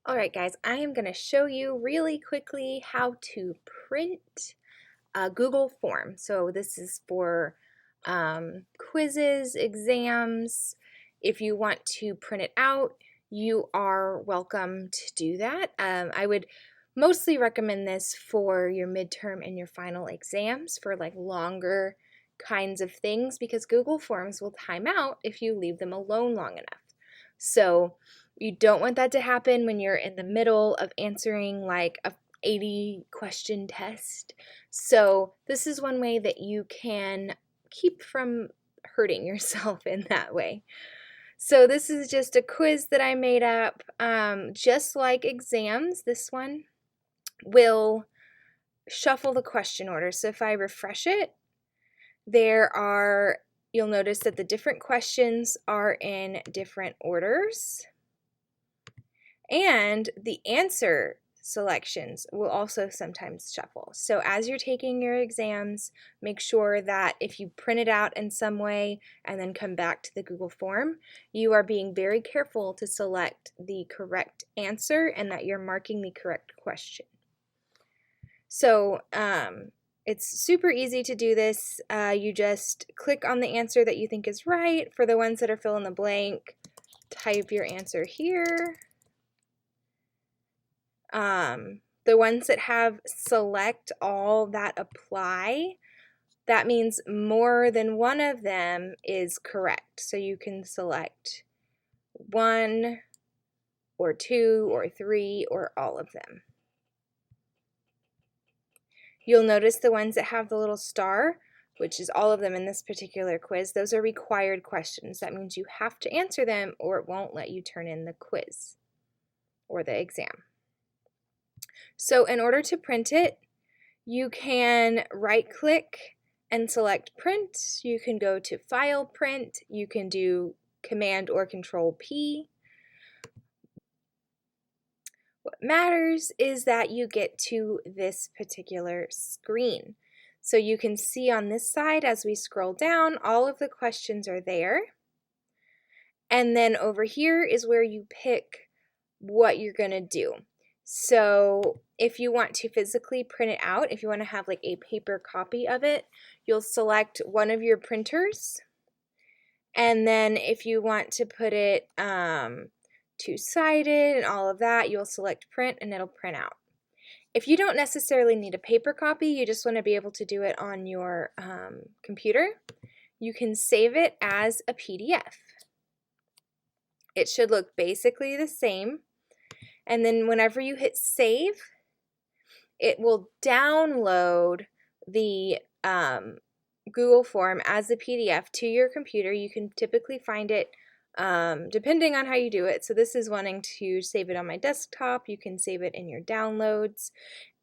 Alright guys, I am going to show you really quickly how to print a Google form. So this is for quizzes, exams. If you want to print it out, you are welcome to do that. I would mostly recommend this for your midterm and your final exams for like longer kinds of things because Google Forms will time out if you leave them alone long enough. So you don't want that to happen when you're in the middle of answering like a 80 question test. So this is one way that you can keep from hurting yourself in that way. So this is just a quiz that I made up. Just like exams, this one will shuffle the question order. So if I refresh it, you'll notice that the different questions are in different orders. And the answer selections will also sometimes shuffle. So as you're taking your exams, make sure that if you print it out in some way and then come back to the Google form, you are being very careful to select the correct answer and that you're marking the correct question. So it's super easy to do this. You just click on the answer that you think is right. For the ones that are fill in the blank, type your answer here. The ones that have select all that apply, that means more than one of them is correct. So you can select one or two or three or all of them. You'll notice the ones that have the little star, which is all of them in this particular quiz, those are required questions. That means you have to answer them or it won't let you turn in the quiz or the exam. So in order to print it, you can right-click and select print. You can go to File, Print. You can do Command or Control P. What matters is that you get to this particular screen. So you can see on this side as we scroll down, all of the questions are there. And then over here is where you pick what you're going to do. So if you want to physically print it out, if you want to have like a paper copy of it, you'll select one of your printers. And then if you want to put it two-sided and all of that, you'll select print and it'll print out. If you don't necessarily need a paper copy, you just want to be able to do it on your computer, you can save it as a PDF. It should look basically the same. And then whenever you hit save, it will download the Google form as a PDF to your computer. You can typically find it depending on how you do it. So this is wanting to save it on my desktop. You can save it in your downloads.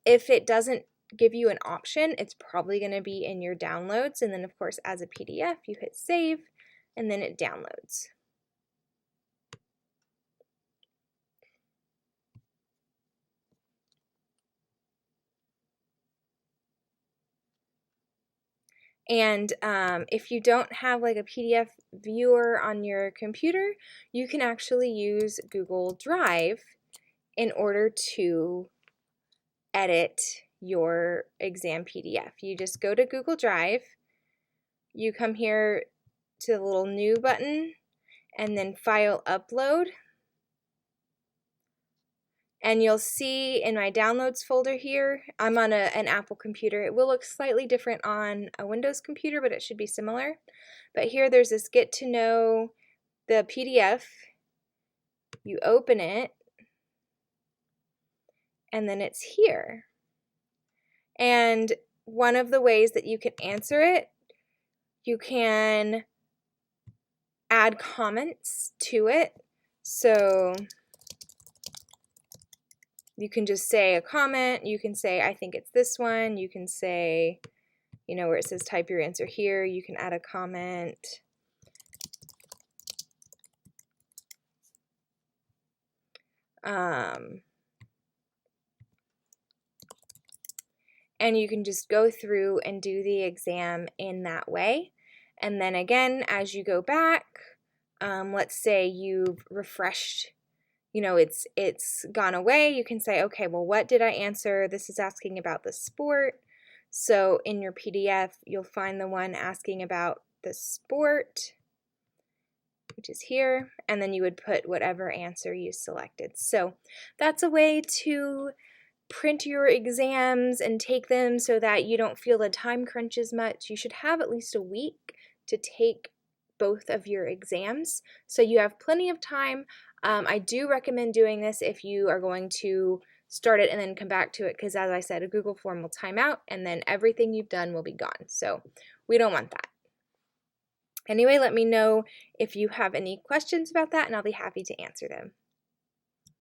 If it doesn't give you an option, it's probably going to be in your downloads. And then of course as a PDF, you hit save and then it downloads. And if you don't have like a PDF viewer on your computer, you can actually use Google Drive in order to edit your exam PDF. You just go to Google Drive, you come here to the little new button, and then File Upload. And you'll see in my downloads folder here, I'm on an Apple computer. It will look slightly different on a Windows computer, but it should be similar. But here there's this get to know the PDF. You open it, and then it's here. And one of the ways that you can answer it, you can add comments to it. So you can just say a comment. You can say, I think it's this one. You can say, you know, where it says type your answer here, you can add a comment. And you can just go through and do the exam in that way. And then again, as you go back, let's say you've refreshed you know, it's gone away, you can say, okay, well, what did I answer? This is asking about the sport. So in your PDF, you'll find the one asking about the sport, which is here, and then you would put whatever answer you selected. So that's a way to print your exams and take them so that you don't feel the time crunch as much. You should have at least a week to take both of your exams, so you have plenty of time. I do recommend doing this if you are going to start it and then come back to it, because as I said, a Google form will time out and then everything you've done will be gone. So we don't want that. Anyway, let me know if you have any questions about that and I'll be happy to answer them.